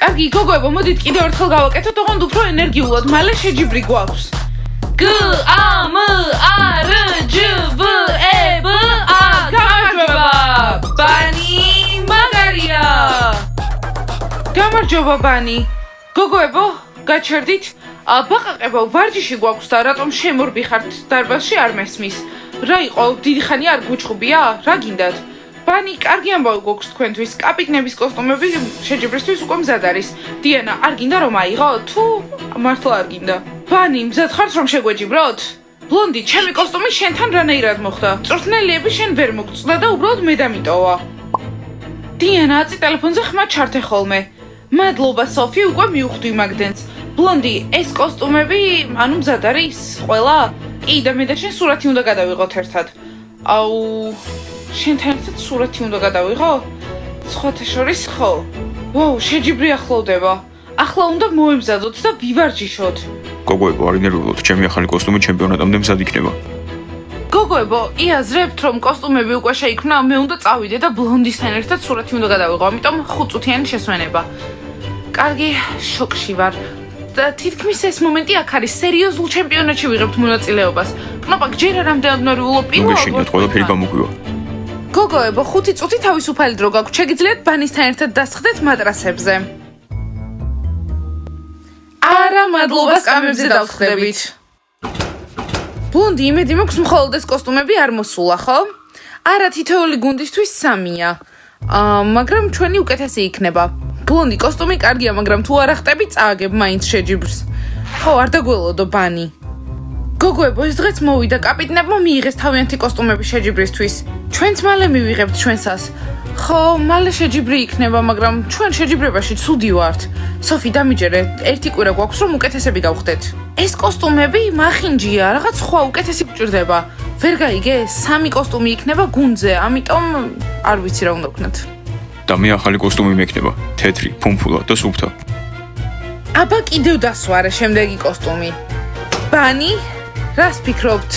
კარგი, გოგოებო, მოდით კიდევ ერთხელ გავაკეთოთ, ოღონდ უფრო ენერგიულად, მალე შეჯიბრი გვაქვს. G A M A R J V E B A გამარჯობა! ბანი მაგარია! გამარჯობა ბანი. გოგოებო, გაჩერდით? ბაყაყებო, ვარჯიში გვაქვს და რატომ შემორბიხართ დარბაზში არ მესმის? რა იყო, დიდი ხანი არ გუჩხუბია? რა გინდათ? ბანი, კარგი ამბავი გვაქვს თქვენთვის. კაპიტნების კოსტუმები შეჯიბრისთვის უკვე მზად არის. დიანა, არ გინდა რომ აიღო? თუ მართლა არ გინდა? ბანი, მზად ხართ რომ შეგვეჯიბროთ? ბლონდი, ჩემი კოსტუმი შენთან რანაირად მოხდა? წვრთნელიები შენ ვერ მოგწდა და უბრალოდ მე დამიტოვა. დიანა, აწი ტელეფონზე ხმა ჩართე ხოლმე. მადლობა სოფი, უკვე მივხვდი მაგდენს. ბლონდი, ეს კოსტუმები, ანუ მზად არის? ყველა? კი და მე და შენ სურათი უნდა გადავიღოთ ერთად. აუ, შენთან ერთად სურათი უნდა გადავიღო? სხვათა შორის ხო? ვაუ, შეჯიბრი ახლოვდება. ახლა უნდა მოემზადოთ და ვივარჯიშოთ. გოგოებო, არ ინერვიულოთ, ჩემი ახალი კოსტუმი ჩემპიონატამდე მზად იქნება. გოგოებო, იაზრებთ რომ კოსტუმები უკვე შეიქმნა, მე უნდა წავიდე და ბლონდისთან ერთად სურათი უნდა გადავიღო, ამიტომ 5 წუთიანი შესვენება. კარგი, შოკში ვარ. და თითქმის ეს მომენტი აქ არის, სერიოზულ ჩემპიონატში ვიღებთ მონაწილეობას. კნოპაკ, ჯერ არ ამდენადნორი ნუ გეშინიათ, ყველაფერი გამოგვივა. გოგოებო, 5 წუთი თავისუფალი დრო გაქვთ, შეგიძლიათ ბანისთან ერთად დასხდეთ მატრასებზე. არა, მადლობა, სკამებზე დავხდებით. ბლონდი, იმედი მაქვს მხოლოდ ეს კოსტუმები არ მოსულა, ხო? არა, თითოეული გუნდისთვის 3-ია. მაგრამ ჩვენი უკეთესი იქნება. ბლონდი, კოსტუმი კარგია, მაგრამ თუ არ ახტები, წააგებ მაინც შეჯიბრს. ხო, არ დაგველოდო ბანი. გოგოებო, ეს დღეც მოვიდა, კაპიტნებმა მიიღეს თავიანთი კოსტუმები შეჯიბრისთვის. ჩვენც მალე მივიღებთ ჩვენსას. ხო, მალე შეჯიბრი იქნება, მაგრამ ჩვენ შეჯიბრებაში ცუდი ვართ. სოფი, დამიჯერე, ერთი კვირა გვაქვს, რომ უკეთესები გავხდეთ. ეს კოსტუმები მახინჯია, რაღაც სხვა უკეთესი გჭირდება. ვერ გაიგე, 3 კოსტუმი იქნება გუნდზე, ამიტომ არ ვიცი რა უნდა ვქნათ. და მე ახალი კოსტუმი მექნება, თეთრი, ფუმფულა და სუფთა. აბა კიდევ დასვარე შემდეგი კოსტუმი. ბანი, რას ფიქრობთ?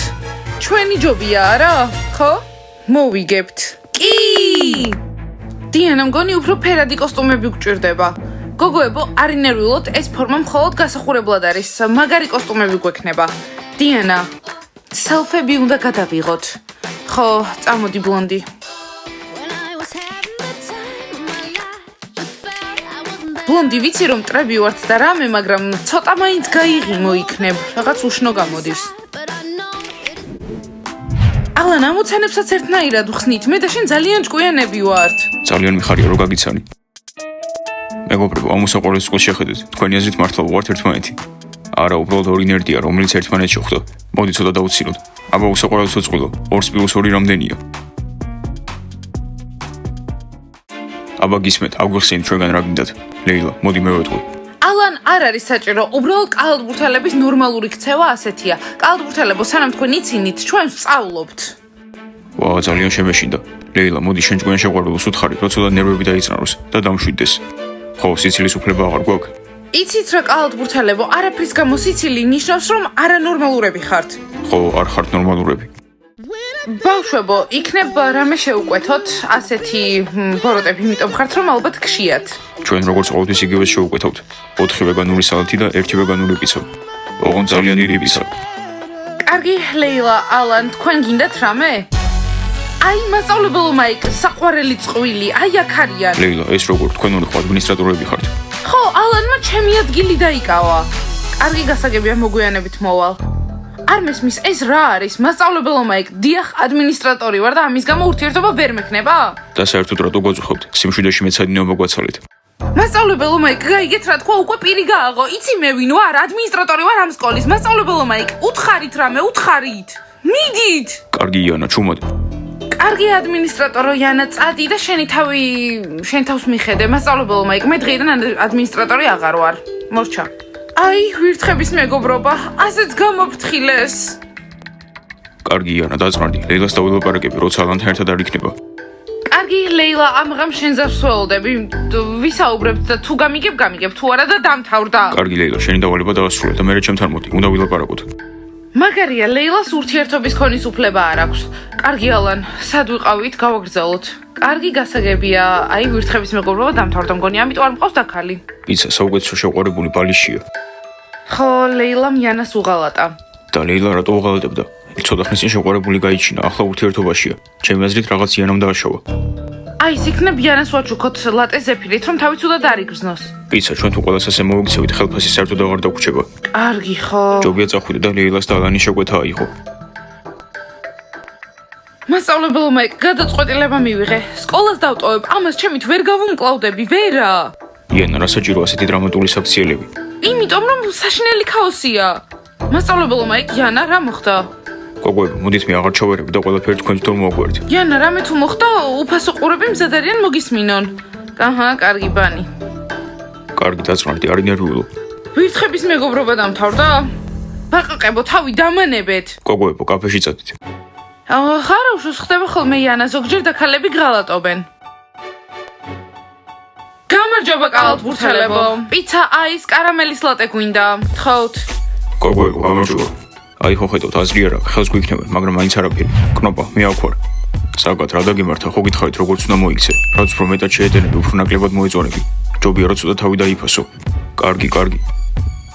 ჩვენი ჯობია, არა? ხო? მოვიგებთ. კი! დიანა, მგონი უფრო ფერადი კოსტუმები გჭირდება. გოგოებო, არ ინერვიულოთ, ეს ფორმა მხოლოდ გასახურებლად არის. მაგარი კოსტუმები გვექნება. დიანა, სელფები უნდა გადავიღოთ. ხო, წამოდი ბლონდი. ბლონდი, ვიცი რომ ტრები ვართ და რამე, მაგრამ ცოტა მაინც გაიღიმო იქნებ, რაღაც უშნო გამოდის. ალან, ამოცანებსაც ერთნაირად ვხსნით, მე და შენ ძალიან ჭკვიანები ვართ. ძალიან მიხარია რომ გაგიცანი. მეგობრებო, ამოსაყურეს წყვილს შეხედეთ, თქვენი აზრით მართლა ვართ ერთმანეთი. არა, უბრალოდ ორი ნერდია, რომელიც ერთმანეთს შეხვდა. მოდი ცოტა დავუცილოთ. აბა უსაყურებლო წყვილო, 2+2 რამდენია? აბა გისმენთ, აგვიხსენით ჩვენგან რა გინდათ. ლეილა, მოდი მე ვეთყვი. ალან, არ არის საჭირო, უბრალოდ კალათბურთელების ნორმალური ქცევა ასეთია. კალათბურთელებო, სანამ თქვენ იცინით, ჩვენ ვსწავლობთ. ვა, ძალიან შემეშინდა. ლეილა, მოდი შენ ჭკვიან შეყვარებულს უთხარი, რომ ცოტა ნერვები დაიწნაროს და დამშვიდდეს. ხო, სიცილის უფლება აღარ გვაქვს. იცით რა კალათბურთელებო, არაფრის გამო სიცილი ნიშნავს, რომ არანორმალურები ხართ. ხო, არ ხართ ნორმალურები. ბავშვებო, იქნებ რამე შეუკვეთოთ, ასეთი ბოროტები, იმიტომ ხართ, რომ ალბათ გშიათ. ჩვენ როგორც ყოველთვის იგივე შევუკვეთავთ. 4 ვეგანური სალათი და 1 ვეგანური პიცა. ოღონდ ძალიან დიდი პიცა. კარგი, ლეილა, ალან, თქვენ გინდათ რამე? აი, მასწავლებელო მაიკ, საყვარელი წყვილი, აი აქ არიან. ლეილა, ეს როგორ თქვენ ორი ადმინისტრატორები ხართ? ხო, ალანმა ჩემი ადგილი დაიკავა. კარგი გასაგებია, მოგვიანებით მოვალ. არ მესმის, ეს რა არის? მასწავლებელო მაიკ, დიახ, ადმინისტრატორი ვარ და ამის გამო ურთიერთობა ვერ მექნება? და საერთოდ რატო გვაწუხებთ? სიმშვიდეში მეცადინეობა გვაცალეთ. მასწავლებელო მაიკ, გაიგეთ რა თქვა, უკვე პირი გააღო. იცი მე ვინ ვარ? ადმინისტრატორი ვარ ამ სკოლის. მასწავლებელო მაიკ, უთხარით რამე, უთხარით. მიდით. კარგი იანა, ჩუმად. კარგი ადმინისტრატორო იანა, წადი და შენი თავს მიხედე. მასწავლებელო მაიკ, მე დღეიდან ადმინისტრატორი აღარ ვარ. მორჩა. აი, ვირთხების მეგობრობა, ასეც გამოფრთხილეს. კარგი იანა, დაწყარდი. ლეილას დავილაპარაკები, როცა ალანთან ერთად არ იქნება. კარგი, ლეილა, ამღამ შენზე ვსვეულდები. ვისაუბრებთ და თუ გამიგებ, თუ არა და დამთავრდა. კარგი ლეილა, შენი დავალება დაასრულე და მე ჩემთან მოდი, უნდა ვილაპარაკოთ. მაგარია, ლეილას ურთიერთობის ქონის უფლება არ აქვს. კარგი ალან, სად ვიყავით, გავაგრძელოთ. კარგი გასაგებია, აი ვირთხების მეგობრობა დამთავრდა მგონი, ამიტომ არ მყავს დაქალი. პიცა საუკეთესო შეყვარებული ბალიშია. ხო, ლეილამ იანას უღალატა. და ლეილა რატო უღალატებდა? ცოტა ხნის წინ შეყვარებული გაიჩინა, ახლა ურთიერთობაშია. ჩემი აზრით რაღაც იანამ დააშავა. აი, იქნებ იანას ვაჩუქოთ ლატე ზეფირით, რომ თავი ცუდად არ იგრძნოს. პიცა, ჩვენ თუ ყველას ასე მოვიქცევით, ხელფასი საერთოდ აღარ დაგვრჩება. კარგი ხო. ჯობია წახვიდე და ლეილას და ალანის შეკვეთა აიღო. მასწავლებელმა გადაწყვეტილება მივიღე. სკოლას დავტოვებ, ამას ჩემით ვერ გავუმკლავდები, ვერა. იანა, რა საჭირო ასეთი დრამატული საქციელები? იმიტომ რომ საშინელი ქაოსია. მასწავლებელმა იანა რა მოხდა? გოგოებო, მოდით მე აღარ ჩავერებ და ყველაფერი თქვენთვის თორ მოვაგვართ. იანა, რამე თუ მოხდა, უფასო ყურები მზად არიან მოგისმინონ. აჰა, კარგი ბანი. კარგი, დაწვრთნდი, არ ინერვიულო. ვირთხების მეგობრობა დამთავრდა? ბაყაყებო, თავი დამანებეთ. გოგოებო, კაფეში წადით. ხარაუშოს ხდება ხოლმე იანა, ზოგჯერ დაქალები გღალატობენ. გამარჯობა კალათბურთელებო. პიცა, აის, კარამელის ლატე გვინდა. თხოვთ. გოგოებო, გამარჯობა. აი ხო ხედავთ, აზრი არ აქვს, ხელს გვიქნებენ, მაგრამ მაინც არაფერი. კნოპა, მე ავქვარ. საგად რა დაგემართა, ხო გითხარით როგორც უნდა მოიქცე. რაც უფრო მეტად შეედენები, უფრო ნაკლებად მოეწონები. ჯობია რომ ცოტა თავი დაიფასო. კარგი, კარგი.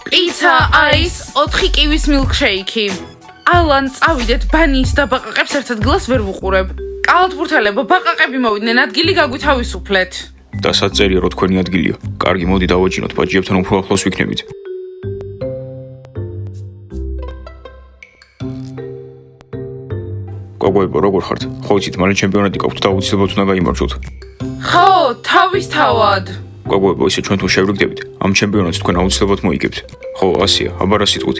პიცა, აის, 4 კივის მილკშეიკი. ალან, წავიდეთ, ბანის და ბაყაყებს ერთ ადგილას ვერ ვუყურებ. კალათბურთელებო, ბაყაყები მოვიდნენ, ადგილი გაგვითავისუფლეთ. და საწერია რომ თქვენი ადგილია. კარგი, მოდი დავაჯინოთ, ბაჭიებთან უფრო ახლოს ვიქნებით. გოგოებო, როგორ ხართ? ხო იცით, მალე ჩემპიონატი გაქვთ და აუცილებლად უნდა გაიმარჯვოთ. ხო, თავისთავად. გოგოებო, ისე ჩვენ თუ შევრიგდებით, ამ ჩემპიონატს თქვენ აუცილებლად მოიგებთ. ხო, ასია, აბა რა სიტყვით.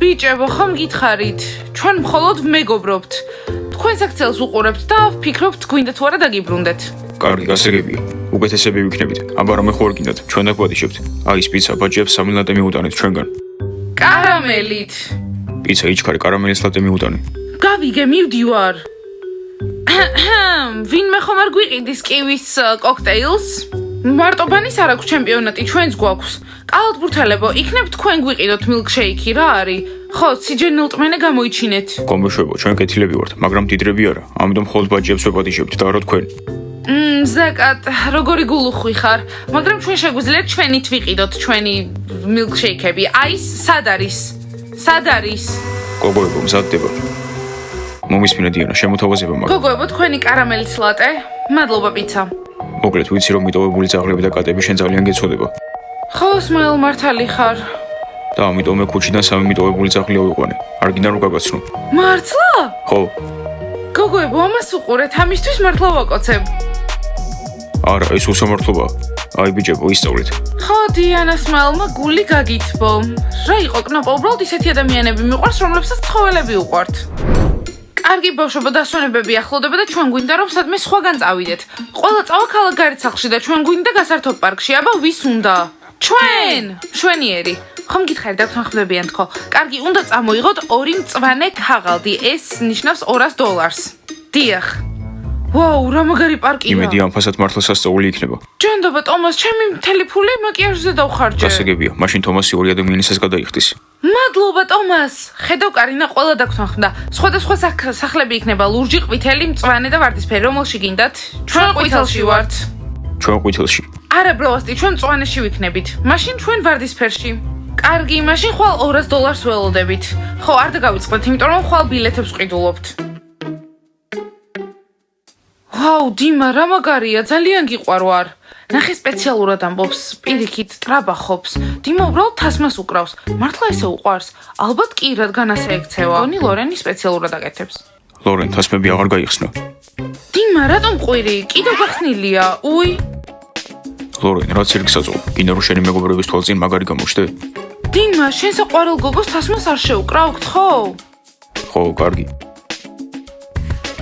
ბიჭებო, ხომ გითხარით? ჩვენ მხოლოდ მეგობრობთ. თქვენს აქციელს უყურებთ და ვფიქრობთ, გვინდა თუ არა დაგიბრუნდეთ. კარგი, გასაგებია. უკეთესები ვიქნებით. აბა რამე ხო არ გინდათ, ჩვენ დაგვადიშებთ. აი, პიცა, ბაჭიებს 3 ლატე მიუტანეთ ჩვენგან. კარამელით. პიცა, იჩქარე, კარამელის ლატე მიუტანე. გავიგე, მივდივარ. ვინმე ხომ არ გვიყიდის კივის კოქტეილს? მარტო ბანის არ აქვს ჩემპიონატი, ჩვენს გვაქვს. კალათბურთელებო, იქნებ თქვენ გვიყიდოთ მილკშეიკი, რა არის? ხო, სიჯენილტმენე გამოიჩინეთ. კომბოშვებო, ჩვენ კეთილები ვართ, მაგრამ დიდრები არა. ამიტომ მხოლოდ ბაჭიებს ვეპატიჟებთ და არა თქვენ. ზაკატ, როგორი გულუხვი ხარ, მაგრამ ჩვენ შეგვიძლია ჩვენით ვიყიდოთ ჩვენი მილკშეიკები. აი, სად არის? სად არის? გოგოებო, მზადდება. მომისმინე დიანა, შემოთავაზება მაგ. გოგოებო, თქვენი კარამელის ლატე. მადლობა, პიცა. მოკლედ, ვიცი რომ მიტოვებული ძაღლები და კატები შენ ძალიან გეცოდება. ხო, სმაილ მართალი ხარ. და ამიტომ მე ქუჩიდან 3 მიტოვებული ძაღლი ავიყვანე. არ გინდა რომ გაგაცნო. მართლა? ხო. გოგოებო, ამას უყურეთ, ამისთვის მართლა ვაკოცებ. არა, ეს უსამართლობაა. აი ბიჭებო, ისწავლეთ. ხო, დიანა სმაილმა გული გაგითბო. რა იყო კნოპა, უბრალოდ ისეთი ადამიანები მიყვარს, რომლებსაც ცხოველები უყვართ. კარგი ბავშვებო, დასვენებები ახლოვდება და ჩვენ გვინდა რომ სადმე სხვაგან წავიდეთ. ყველა წავა ქალაქ გარეთ სახლში და ჩვენ გვინდა გასართობ პარკში. აბა ვის უნდა? ჩვენ! მშვენიერი. ხომ გითხარი დაგთანხმდებიან თქო. კარგი, უნდა წამოიღოთ 2 მწვანე ქაღალდი. ეს ნიშნავს $200. დიახ. ვაუ, რა მაგარი პარკია. იმედი ამ ფასად მართლა სასწაული იქნება. ჯანდობა, ტომას, ჩემი მთელი ფული მაკიაჟზე დავხარჯე. გასაგებია, მაშინ თომასი 2 ადამიანისას გადაიხდის. მადლობა, ტომას. ხედავ, კარინა ყველა დაგთანხმდა. სხვადასხვა სახლები იქნება, ლურჯი, ყვითელი, მწვანე და ვარდისფერი. რომელში გინდათ? ჩვენ ყვითელში ვართ. ჩვენ ყვითელში. არა, ბროვასტი, ჩვენ მწვანეში ვიქნებით. მაშინ ჩვენ ვარდისფერში. კარგი, მაშინ ხვალ $200 ველოდებით. ხო, არ დაგავიწყდეთ, იმიტომ რომ ხვალ ბილეთებს ვყიდულობთ. ვაუ, დიმა, რა მაგარია, ძალიან გიყვარვარ. ნახე, სპეციალურად ამბობს, პირიქით ტრაბახობს. დიმა უბრალოდ თასმას უკრავს. მართლა ესე უყვარს? ალბათ კი, რადგან ასე ექცევა. გონი ლორენი სპეციალურად აკეთებს. ლორენ, თასმები აღარ გაიხსნა. დიმა, რატომ ყვირი? კიდევ გახსნილია. უი. ლორენ, რაც ერთს აწოვ. გინდა რომ შენი მეგობრების თვალწინ მაგარი გამოჩნდე? დიმა, შენ საყვარელ გოგოს თასმას არ შეუკრავთ, ხო? ხო, კარგი.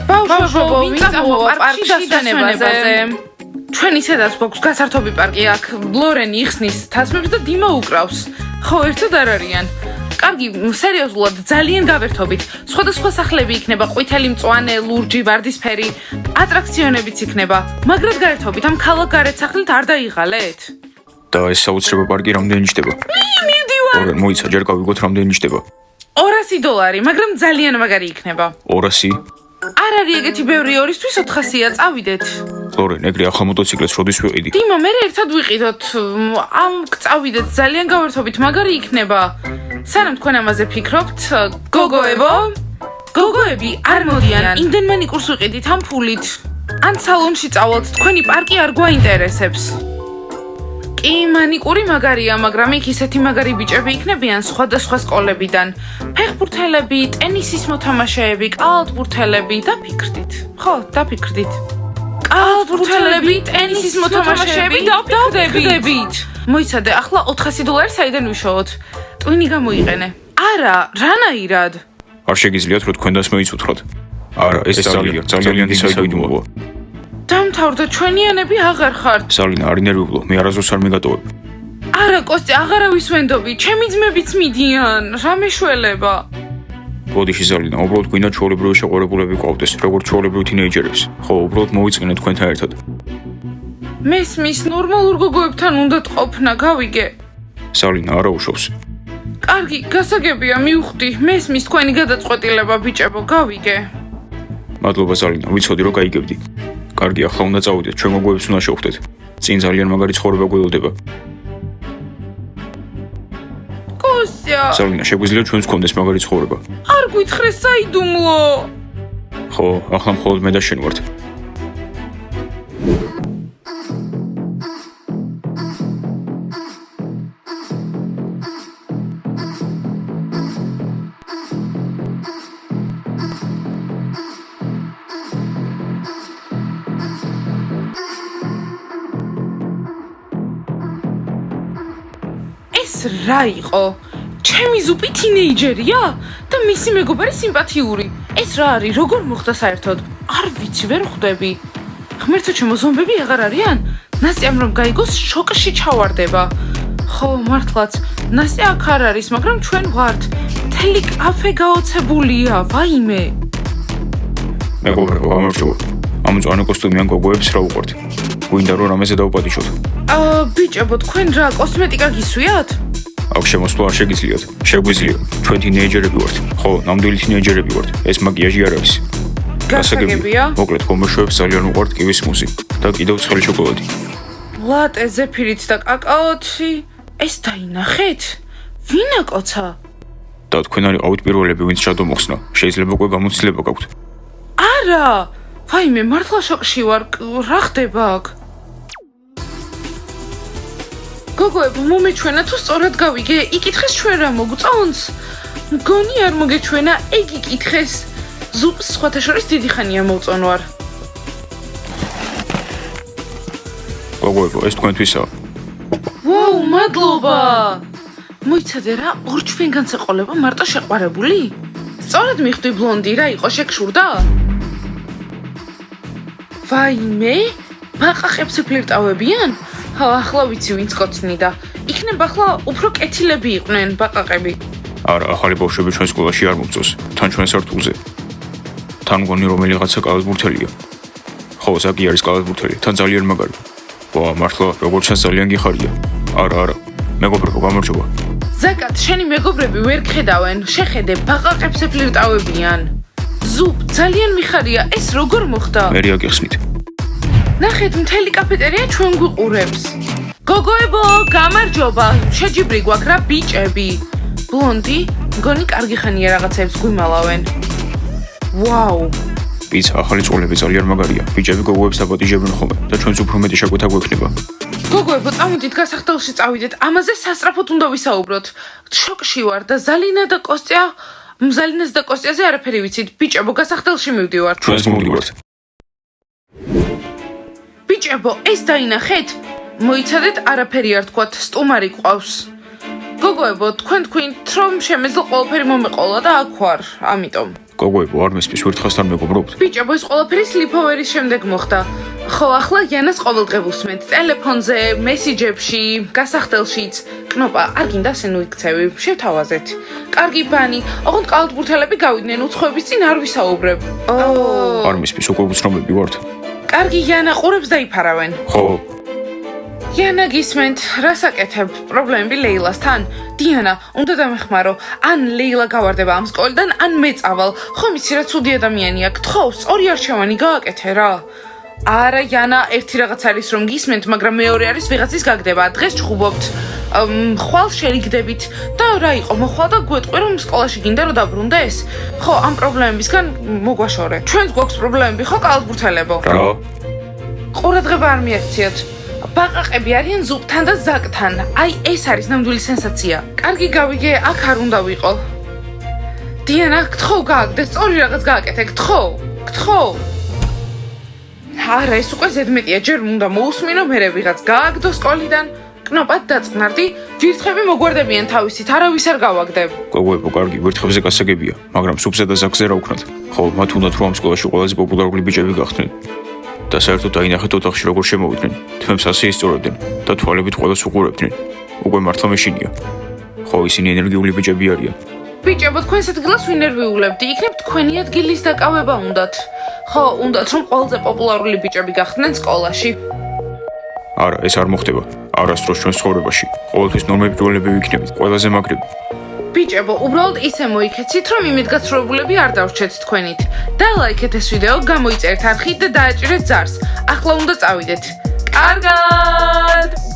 ბავშვებო, ვინ წამოვა პარკში დასვენებაზე? ჩვენ ისედაც გვაქვს გასართობი პარკი აქ. ლორენი იხსნის თასმებს და დიმა უკრავს. ხო, ერთად არ არიან. კარგი, სერიოზულად, ძალიან გავერთობით. სხვადასხვა სახლები იქნება, ყვითელი, მწვანე, ლურჯი, ვარდისფერი. ატრაქციონებიც იქნება. მაგრად გაერთობით, ამ ქალაქ გარეთ სახლით არ დაიღალეთ? და ეს საოცრება პარკი რამდენი ჯდება? მივდივარ. ლორენ, მოიცა, ჯერ გავიგოთ რამდენი ჯდება. $200, მაგრამ ძალიან მაგარი იქნება. 200? არ არის ეგეთი ბევრი 2-ისთვის 400-ია, წავიდეთ. ლორენ, ეგრე ახალ მოტოციკლებს როდის ვიყიდი? დიმა, მე ერთად ვიყიდოთ. ამ წავიდეთ, ძალიან გავერთობით, მაგარი იქნება. სანამ თქვენ ამაზე ფიქრობთ, გოგოებო? გოგოები არ მოდიან, იმდენ მანიკურს ვიყიდით ამ ფულით. ან სალონში წავალთ, თქვენი პარკი არ გვაინტერესებს. კი, მანიკური მაგარია, მაგრამ იქ ისეთი მაგარი ბიჭები იქნებიან სხვადასხვა სკოლებიდან. ფეხბურთელები, ტენისის მოთამაშეები, კალათბურთელები, დაფიქრდით. ხო, დაფიქრდით. კალათბურთელები, ტენისის მოთამაშეები, დაფიქრდებით. მოიცადე, ახლა $400 საიდან ვიშოვოთ? ტვინი გამოიყენე. არა, რანაირად? არ შეგიძლიათ რომ თქვენ დასმე იცოცხლოთ. არა, ეს ძალიან საიდუმლოა. დამთავრდა, ჩვენიანები აღარ ხართ. სალინა, არ ინერვიულო, მე არასდროს არ მეგატოვებ. არა, კოსტი, აღარავის ვენდობი, ჩემი ძმებიც მიდიან, რა მეშველება. ბოდიში სალინა, უბრალოდ გვინდა ჩვეულებრივი შეყვარებულები ყავდეს, როგორც ჩვეულებრივ თინეიჯერებს. ხო, უბრალოდ მოვიწყინეთ თქვენთან ერთად. მესმის, ნორმალურ გოგოებთან უნდა ყოფნა, გავიგე. სალინა, არა უშავს. კარგი, გასაგებია, მივხვდი, მესმის თქვენი გადაწყვეტილება, ბიჭებო, გავიგე. მადლობა სალინა, ვიცოდი რომ გაიგებდი. კარგი, ახლა უნდა წავიდეთ, ჩვენ გოგოებს უნდა შევხვდეთ. წინ ძალიან მაგარი ცხოვრება გველოდება. კოსტია, სალინა, შეგვიძლია ჩვენს გქონდეს მაგარი ცხოვრება. არ გვითხრე საიდუმლო. ხო, ახლა მხოლოდ მე და შენ ვართ. ეს რა იყო? ჩემი ზუპი თინეიჯერია და მისი მეგობარი სიმპათიური. ეს რა არის? როგორ მოხდა საერთოდ? არ ვიცი, ვერ ხვდები. ღმერთო, ჩემო ზომბები აღარ არიან? ნასტიამ რომ გაიგოს, შოკში ჩავარდება. ხო, მართლაც, ნასტია აქ არ არის, მაგრამ ჩვენ ვართ. მთელი კაფე გაოცებულია, ვაიმე. მეგობრებო, გამარჯობა. ამ მწვანე კოსტუმიან გოგოებს რა უყვართ? გვინდა რომ რამეზე დავუპატიჟოთ. ბიჭებო, თქვენ რა კოსმეტიკა გისვიათ? აქ შემოსვლა არ შეგიძლიათ. შეგვიძლია. ჩვენ თინეიჯერები ვართ. ხო, ნამდვილი თინეიჯერები ვართ. ეს მაგიაჟი არ არის. გასაგებია? მოკლედ, გომოშვებს ძალიან უყვართ კივის მუსი და კიდევ ცხელი შოკოლადი. ლატე ზეფირით და კაკაოთი. ეს დაინახეთ? ვინ აკოცა? და თქვენ არიყავით პირველები, ვინც ჩადომოხსნა. შეიძლება უკვე გამოცდილება გაქვთ. არა! ვაიმე, მართლა შოკში ვარ. რა ხდება აქ? გოგოებო, მომეჩვენა თუ სწორად გავიგე? იკითხეს ჩვენ რა მოგწონს? მგონი არ მოგეჩვენა, ეგ იკითხეს. ზუპს სხვათა შორის დიდი ხანია მოვწონვარ. გოგოებო, ეს თქვენთვისაა. ვაუ, მადლობა! მოიცადე რა, ორ ჩვენგანს ეყოლება მარტო შეყვარებული? სწორად მიხვდი ბლონდი, რა იყო, შეგშურდა? ვაიმე, ბაყაყებს ფლირტავებიან? ახლა ვიცი ვინც კოცნიდა. იქნება ახლა უფრო კეთილები იყვნენ ბაყაყები. არა, ახალი ბავშვები ჩვენ სკოლაში არ მომწონს. თან ჩვენ სართულზე. თან მგონი რომელიღაცა კალათბურთელია. ხო, ზაგი არის კალათბურთელი, თან ძალიან მაგარი. ვა, მართლა, როგორც ჩანს ძალიან გიხარია. არა, მეგობრებო, გამარჯობა. ზაკად, შენი მეგობრები ვერ გხედავენ. შეხედე, ბაყაყებს ფლირტავებიან. ზუპ, ძალიან მიხარია, ეს როგორ მოხდა? მე რა გიხსნით? ნახეთ, მთელი კაფეტერია ჩვენ გვიყურებს. გოგოებო, გამარჯობა. შეჯიბრი გვაქვს რა ბიჭები. ბლონდი, მგონი კარგი ხანია რაღაცებს გვიმალავენ. ვაუ. პიცა, ახალი წყვილები ძალიან მაგარია. ბიჭები გოგოებს დაპატიჟებენ ხოლმე და ჩვენც უფრო მეტი შეკვეთა გვექნება. გოგოებო, წამოდით გასახდელში წავიდეთ. ამაზე სასწრაფოდ უნდა ვისაუბროთ. შოკში ვარ და ზალინას და კოსტიაზე არაფერი ვიცით. ბიჭებო, გასახდელში მივდივართ. ჩვენს მოვდივართ. ბიჭებო, ეს დაინახეთ? მოიცადეთ, არაფერი არ თქვათ, სტუმარი გვყავს. გოგოებო, თქვენ თქვით, რომ შემეძლო ყველაფერი მომეყოლა და აქ ვარ, ამიტომ. გოგოებო, არ მესმის, ვერთხასთან მეგობრობთ? ბიჭებო, ეს ყველაფერი სლიპოვერის შემდეგ მოხდა. ხო, ახლა იანას ყოველდღე ვუსმენთ, ტელეფონზე, მესიჯებში, გასახდელშიც. კნოპა, არ გინდა სენუ იქცევი, შევთავაზეთ. კარგი ბანი, ოღონდ კალათბურთელები გავიდნენ, უცხოების წინ არ ვისაუბრებ. არ მესმის, უკვე უცნობები ვართ. კარგი, იანა ყურებს დაიფარავენ. ხო. იანა გისმენთ, რას აკეთებ? პრობლემები ლეილასთან? დიანა, უნდა დამეხმარო. ან ლეილა გავარდება ამ სკოლიდან, ან მე წავალ. ხომ იცი რა ცუდი ადამიანია. გთხოვ, სწორი არჩევანი გააკეთე რა. არა, იანა, ერთი რაღაც არის რომ გისმენთ, მაგრამ მეორე არის ვიღაცის გაგდება. დღეს ჩხუბობთ. ხვალ შერიგდებით და რა იყო, მოხვალ და გვეტყვი რომ სკოლაში გინდა რომ დაბრუნდეს? ხო, ამ პრობლემებისგან მოგვაშორე. ჩვენს გვაქვს პრობლემები, ხო, კალათბურთელებო? რა? ყურადღება არ მიაქციოთ. ბაყაყები არიან ზუბთან და ზაკთან. აი, ეს არის ნამდვილი სენსაცია. კარგი გავიგე, აქ არ უნდა ვიყო. დიანა, გთხოვ გააგდე, სწორი რაღაც გააკეთე, გთხოვ. არა, ეს უკვე ზედმეტია, ჯერ უნდა მოусმინო, მერე ვიღაც გააგდო სკოლიდან. კნოპად დაწყნარდი, ვირთხები მოგვარდებიან თავისით, არავის არ გავაგდებ. გოგოებო, კარგი, ვერთხებზე გასაგებია, მაგრამ სუფზე და ზაკზე რა ვქნათ? ხო, მათ უნდათ რომ ამ სკოლაში ყველაზე პოპულარული ბიჭები გახდნენ. და საერთოდ დაინახეთ ოთახში როგორ შემოვიდნენ, თმებს ასე ისწორებდნენ და თვალებით ყველას უყურებდნენ. უკვე მართლა მეშინია. ხო, ისინი ენერგიული ბიჭები არიან. ბიჭებო, თქვენს ადგილას ვინერვიულებდი, იქნებ თქვენი ადგილის დაკავება უნდათ. ხო, უნდათ რომ ყველაზე პოპულარული ბიჭები გახდნენ სკოლაში. არა, ეს არ მოხდება. არასდროს ჩვენს ცხოვრებაში. ყოველთვის ნორმებრივები ვიქნებით, ყველაზე მაგრები. ბიჭებო, უბრალოდ ისე მოიქეცით, რომ იმედგაცრუებულები არ დავრჩეთ თქვენით. დალაიქეთ ეს ვიდეო, გამოიწერთ არხით და დააჭირეთ ზარს. ახლა უნდა წავიდეთ. კარგად!